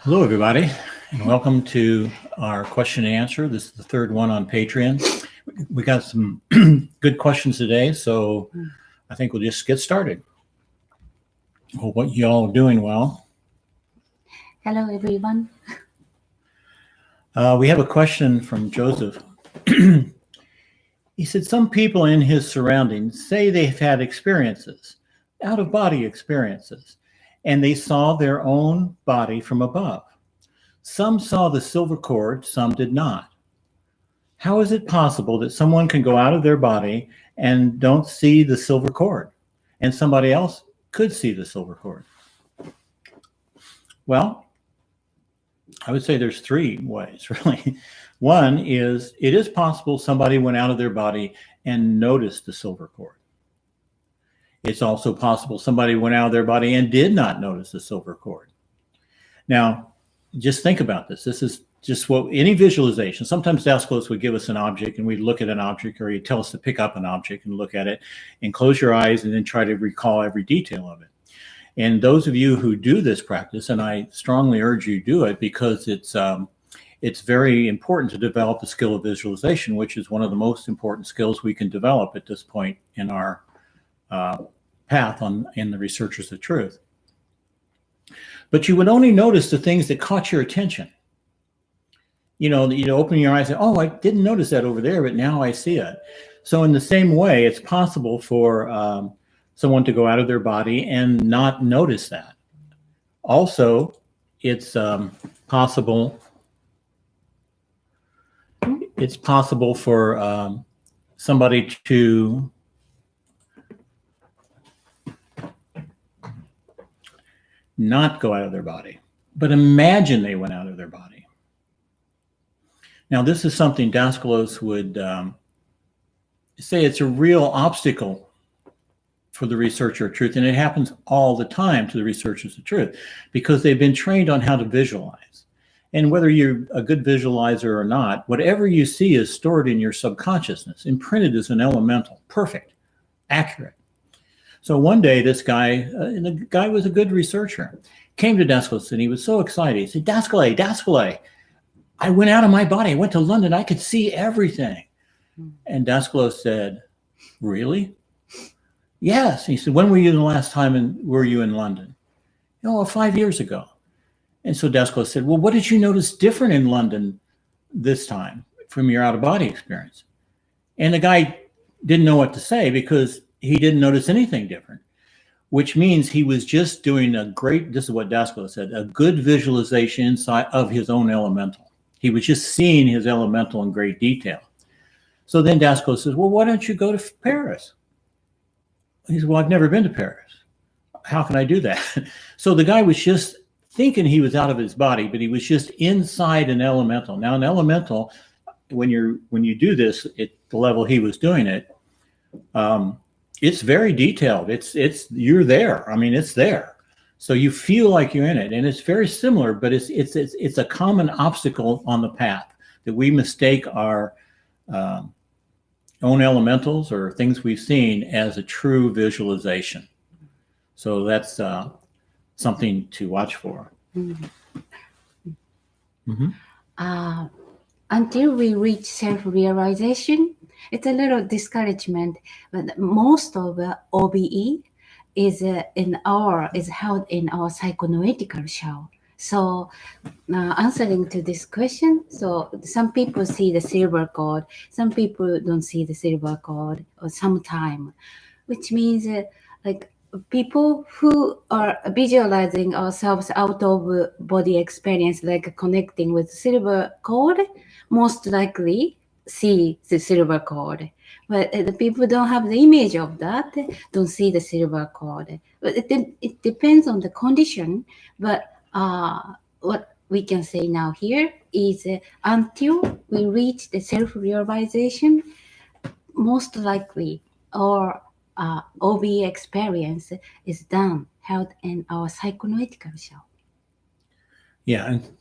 Hello, everybody, and welcome to our question and answer. This is the third one on Patreon. We got some good questions today, so I think we'll just get started. Hope what you all are doing well. Hello, everyone. We have a question from Joseph. He said, some people in his surroundings say they've had experiences, out-of-body experiences, and they saw their own body from above. Some saw the silver cord, some did not. How is it possible that someone can go out of their body and don't see the silver cord, and somebody else could see the silver cord? Well, I would say there's three ways, really. One is, it is possible somebody went out of their body and noticed the silver cord. It's also possible somebody went out of their body and did not notice the silver cord. Now, just think about this. This is just what any visualization. Sometimes Daskalos would give us an object and we'd look at an object, or he'd tell us to pick up an object and look at it and close your eyes and then try to recall every detail of it. And those of you who do this practice, and I strongly urge you to do it because it's very important to develop the skill of visualization, which is one of the most important skills we can develop at this point in our path in the Researchers of Truth. But you would only notice the things that caught your attention. You know, you'd open your eyes and, oh, I didn't notice that over there, but now I see it. So in the same way, it's possible for someone to go out of their body and not notice that. Also, it's possible for somebody to not go out of their body, but imagine they went out of their body. Now, this is something Daskalos would say it's a real obstacle for the researcher of truth, and it happens all the time to the researchers of truth because they've been trained on how to visualize. And whether you're a good visualizer or not, whatever you see is stored in your subconsciousness, imprinted as an elemental, perfect, accurate. So one day, this guy, and the guy was a good researcher, came to Daskalos and he was so excited. He said, Daskale, I went out of my body. I went to London. I could see everything. And Daskalos said, really? Yes. He said, when were you the last time were you in London? Oh, 5 years ago. And so Daskalos said, well, what did you notice different in London this time from your out-of-body experience? And the guy didn't know what to say because he didn't notice anything different, which means he was just doing this is what Daskalos said, a good visualization inside of his own elemental. He was just seeing his elemental in great detail. So then Daskalos says, well, why don't you go to Paris? He said, well, I've never been to Paris. How can I do that? So the guy was just thinking he was out of his body, but he was just inside an elemental. Now, an elemental, when you do this at the level he was doing it, it's very detailed. You're there. I mean, it's there. So you feel like you're in it, and it's very similar, but it's a common obstacle on the path that we mistake our own elementals or things we've seen as a true visualization. So that's something to watch for. Until we reach self-realization, it's a little discouragement, but most of the OBE is held in our psychoanalytical shell. So answering to this question, so some people see the silver cord, some people don't see the silver cord or sometime, which means like people who are visualizing ourselves out of body experience, like connecting with silver cord, most likely see the silver cord. But the people don't have the image of that, don't see the silver cord. But it depends on the condition. But what we can say now here is until we reach the self-realization, most likely our OB experience is held in our psychoanalytical shell. Yeah, and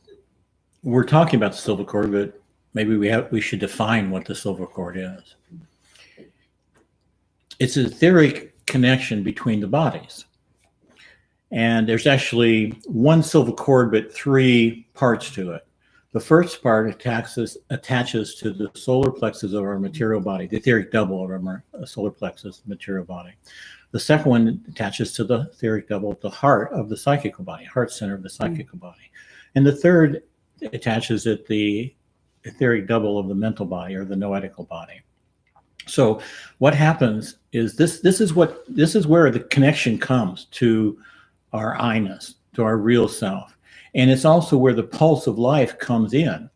we're talking about the silver cord, but maybe we should define what the silver cord is. It's an etheric connection between the bodies. And there's actually one silver cord, but 3 parts to it. The first part attaches to the solar plexus of our material body, the etheric double of our solar plexus material body. The second one attaches to the etheric double of the heart of the psychical body, heart center of the psychical body. And the third attaches at the etheric double of the mental body or the noetical body. So what happens is this is where the connection comes to our I-ness, to our real self. And it's also where the pulse of life comes in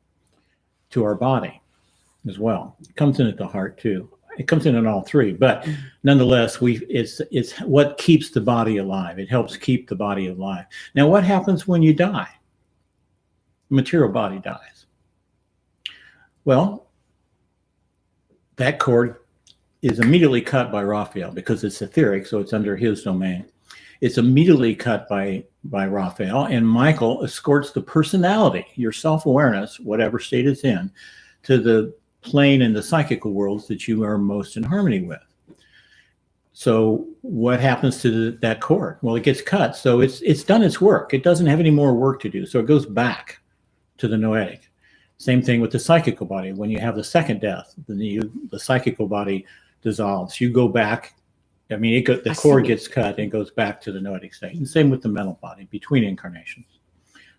to our body as well. It comes in at the heart too. It comes in all 3, but nonetheless, it's what keeps the body alive. It helps keep the body alive. Now, what happens when you die? The material body dies. Well, that cord is immediately cut by Raphael because it's etheric, so it's under his domain. It's immediately cut by Raphael, and Michael escorts the personality, your self-awareness, whatever state it's in, to the plane in the psychical worlds that you are most in harmony with. So what happens to that cord? Well, it gets cut, so it's done its work. It doesn't have any more work to do, so it goes back to the noetic. Same thing with the psychical body. When you have the second death, the psychical body dissolves. You go back. I mean, the cord gets cut and goes back to the noetic state. And same with the mental body between incarnations.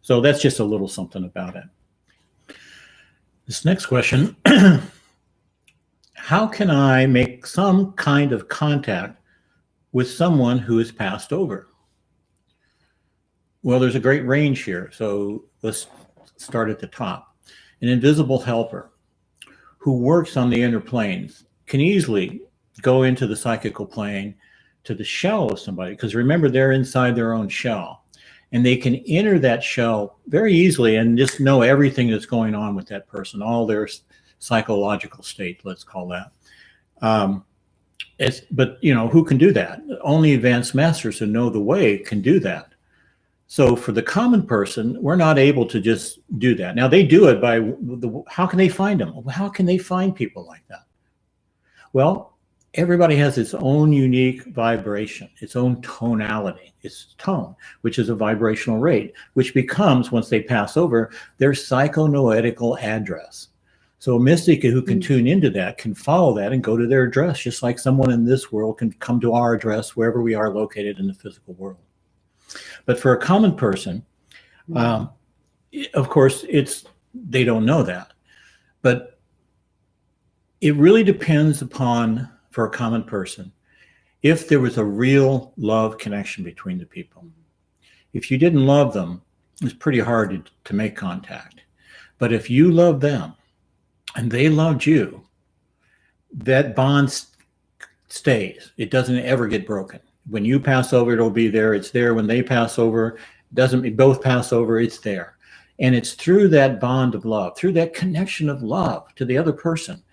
So that's just a little something about it. This next question, how can I make some kind of contact with someone who has passed over? Well, there's a great range here. So let's start at the top. An invisible helper who works on the inner planes can easily go into the psychical plane to the shell of somebody, because remember, they're inside their own shell, and they can enter that shell very easily and just know everything that's going on with that person, all their psychological state, let's call that. But who can do that? Only advanced masters who know the way can do that. So for the common person, we're not able to just do that. Now they do it by how can they find them? How can they find people like that? Well, everybody has its own unique vibration, its own tonality, its tone, which is a vibrational rate, which becomes, once they pass over, their psychonoetical address. So a mystic who can tune into that can follow that and go to their address, just like someone in this world can come to our address wherever we are located in the physical world. But for a common person, of course, they don't know that. But it really depends upon, for a common person, if there was a real love connection between the people. If you didn't love them, it's pretty hard to make contact. But if you love them and they loved you, that bond stays. It doesn't ever get broken. When you pass over, it'll be there. It's there. When they pass over, both pass over, it's there. And it's through that bond of love, through that connection of love to the other person,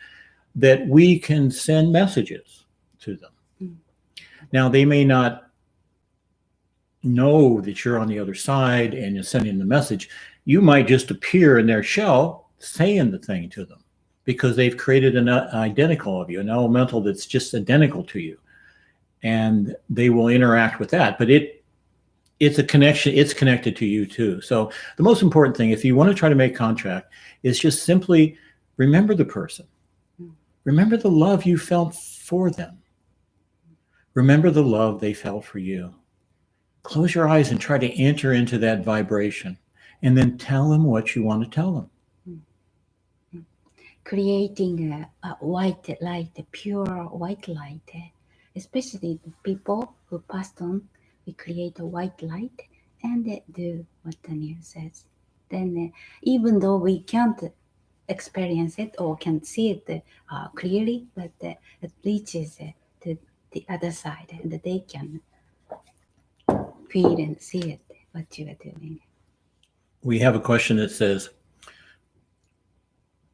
that we can send messages to them. Now, they may not know that you're on the other side and you're sending the message. You might just appear in their shell saying the thing to them because they've created an identical of you, an elemental that's just identical to you. And they will interact with that. But it's a connection. It's connected to you too. So the most important thing, if you want to try to make contact, is just simply remember the person. Remember the love you felt for them. Remember the love they felt for you. Close your eyes and try to enter into that vibration, and then tell them what you want to tell them. Creating a white light, a pure white light, especially the people who passed on, we create a white light and do what Daniel says. Then even though we can't experience it or can see it clearly, but it reaches to the other side and they can feel and see it, what you are doing. We have a question that says,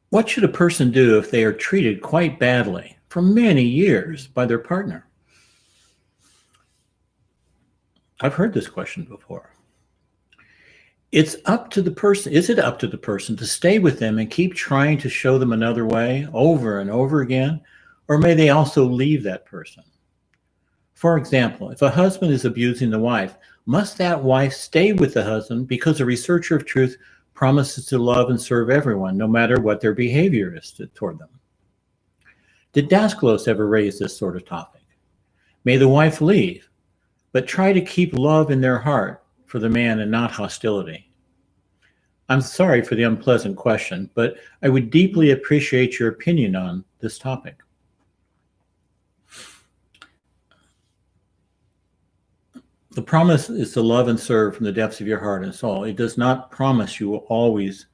what should a person do if they are treated quite badly for many years by their partner? I've heard this question before. It's up to the person. Is it up to the person to stay with them and keep trying to show them another way over and over again? Or may they also leave that person? For example, if a husband is abusing the wife, must that wife stay with the husband because a researcher of truth promises to love and serve everyone, no matter what their behavior is toward them? Did Daskalos ever raise this sort of topic? May the wife leave, but try to keep love in their heart for the man and not hostility. I'm sorry for the unpleasant question, but I would deeply appreciate your opinion on this topic. The promise is to love and serve from the depths of your heart and soul. It does not promise you will always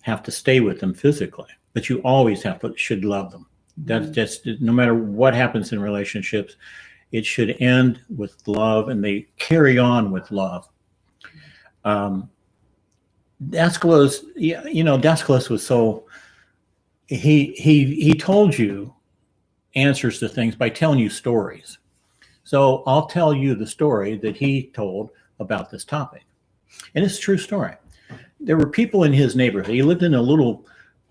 have to stay with them physically, but you always should love them. That's just, no matter what happens in relationships, it should end with love, and they carry on with love. Daskalos, Daskalos was so, he told you answers to things by telling you stories. So I'll tell you the story that he told about this topic. And it's a true story. There were people in his neighborhood. He lived in a little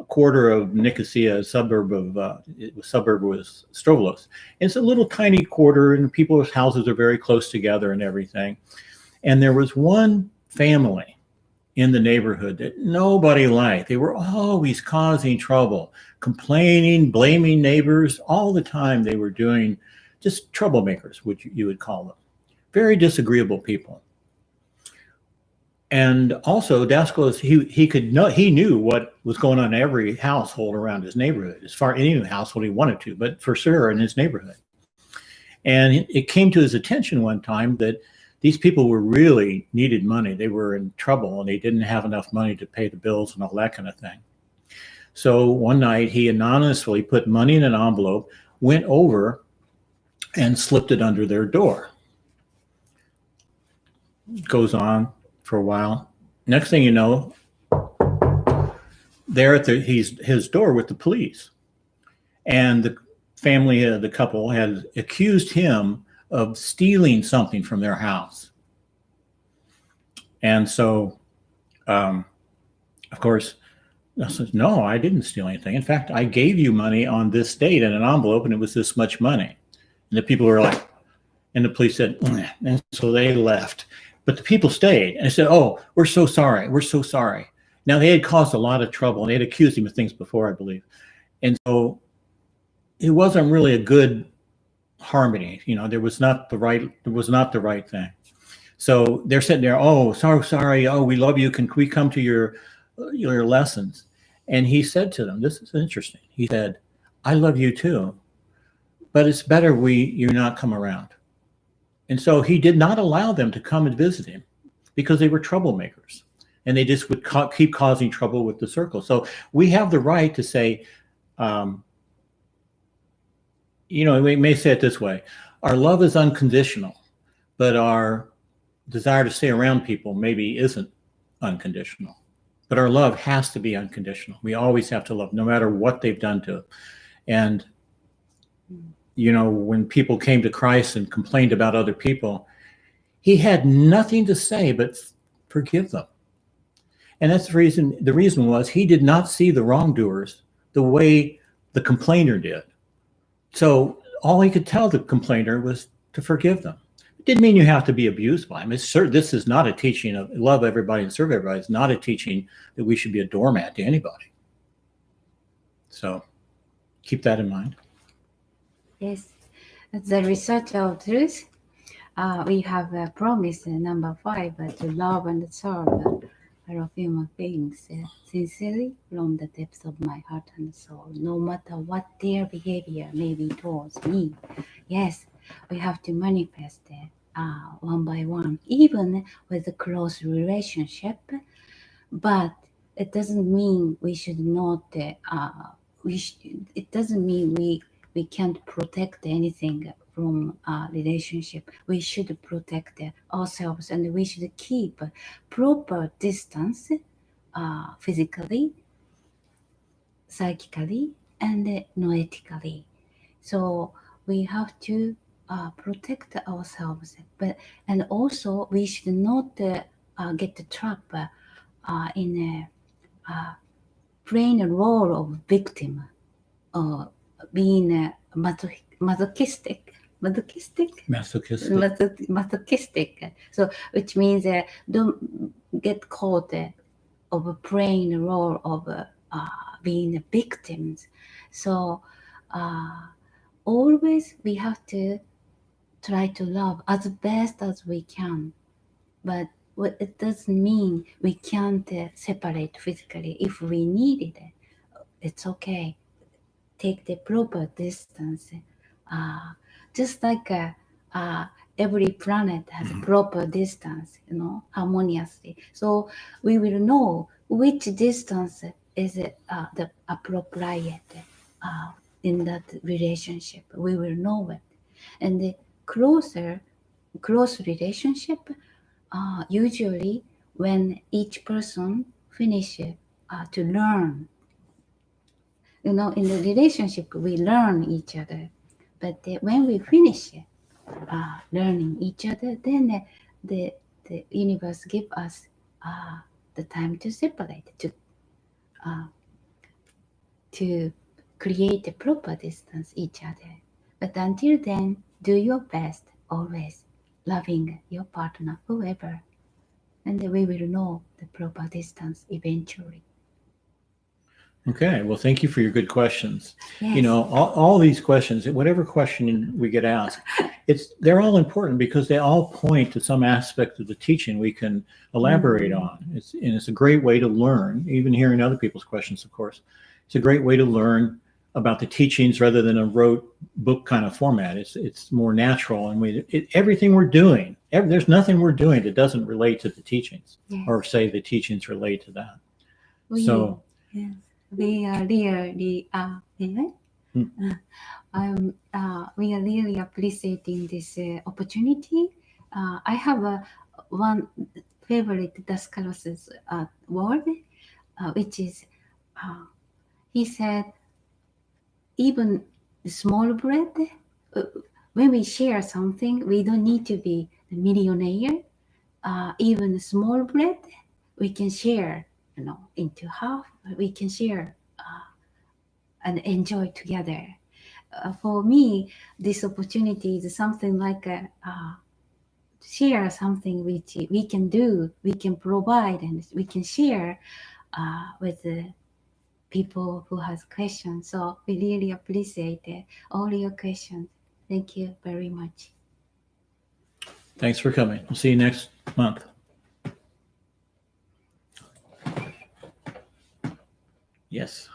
quarter of Nicosia, a suburb of Strovolos. It's a little tiny quarter, and people's houses are very close together and everything. And there was one family in the neighborhood that nobody liked. They were always causing trouble, complaining, blaming neighbors all the time. They were doing just troublemakers, which you would call them. Very disagreeable people. And also, Daskalos, he knew what was going on in every household around his neighborhood, as far any household he wanted to, but for sure in his neighborhood. And it came to his attention one time that these people were really needed money. They were in trouble, and they didn't have enough money to pay the bills and all that kind of thing. So one night, he anonymously put money in an envelope, went over and slipped it under their door. Goes on for a while. Next thing you know, they're at his door with the police. And the family, the couple, had accused him of stealing something from their house. And so, of course, I said, no, I didn't steal anything. In fact, I gave you money on this date in an envelope, and it was this much money. And the people were like, and the police said, and so they left. But the people stayed, and I said, oh, we're so sorry. We're so sorry. Now, they had caused a lot of trouble, and they had accused him of things before, I believe. And so it wasn't really a good harmony. There was not the right thing. So they're sitting there, oh, sorry. Oh, we love you. Can we come to your lessons? And he said to them, this is interesting. He said, I love you too, but it's better you not come around. And so he did not allow them to come and visit him because they were troublemakers, and they just would keep causing trouble with the circle. So we have the right to say, we may say it this way: our love is unconditional, but our desire to stay around people maybe isn't unconditional. But our love has to be unconditional. We always have to love, no matter what they've done to it. And when people came to Christ and complained about other people, he had nothing to say but forgive them. And that's the reason. The reason was he did not see the wrongdoers the way the complainer did. So all he could tell the complainer was to forgive them. It didn't mean you have to be abused by him. This is not a teaching of love everybody and serve everybody. It's not a teaching that we should be a doormat to anybody. So keep that in mind. Yes, the research of truth, we have a promise, number 5, to love and serve fellow human beings sincerely from the depths of my heart and soul, no matter what their behavior may be towards me. Yes, we have to manifest it one by one, even with a close relationship, but it doesn't mean we should not, it doesn't mean we can't protect anything from a relationship. We should protect ourselves, and we should keep proper distance physically, psychically, and noetically. So we have to protect ourselves, and also we should not get trapped in playing a role of victim, being masochistic. masochistic. Masochistic. So, which means don't get caught of playing the role of being victims. So, always we have to try to love as best as we can. But what it doesn't mean we can't separate physically. If we need it, it's okay. Take the proper distance. Just like every planet has a proper distance, harmoniously. So we will know which distance is the appropriate in that relationship. We will know it. And the close relationship, usually when each person finishes to learn. In the relationship, we learn each other. But when we finish learning each other, then the universe gives us the time to separate, to create a proper distance each other. But until then, do your best, always loving your partner, whoever, and we will know the proper distance eventually. Okay, well, thank you for your good questions. Yes. All these questions, whatever question we get asked, they're all important because they all point to some aspect of the teaching we can elaborate on. It's a great way to learn, even hearing other people's questions, of course. It's a great way to learn about the teachings rather than a rote book kind of format. It's more natural, and everything we're doing, there's nothing we're doing that doesn't relate to the teachings, yes. or say the teachings relate to that. Yes. We are really we are really appreciating this opportunity. I have one favorite Daskalos's word, which is he said, even small bread, when we share something, we don't need to be a millionaire. Even small bread, we can share, into half. We can share and enjoy together. For me, this opportunity is something like share something which we can do, we can provide, and we can share with the people who has questions. So we really appreciate all your questions. Thank you very much. Thanks for coming. We'll see you next month. Yes.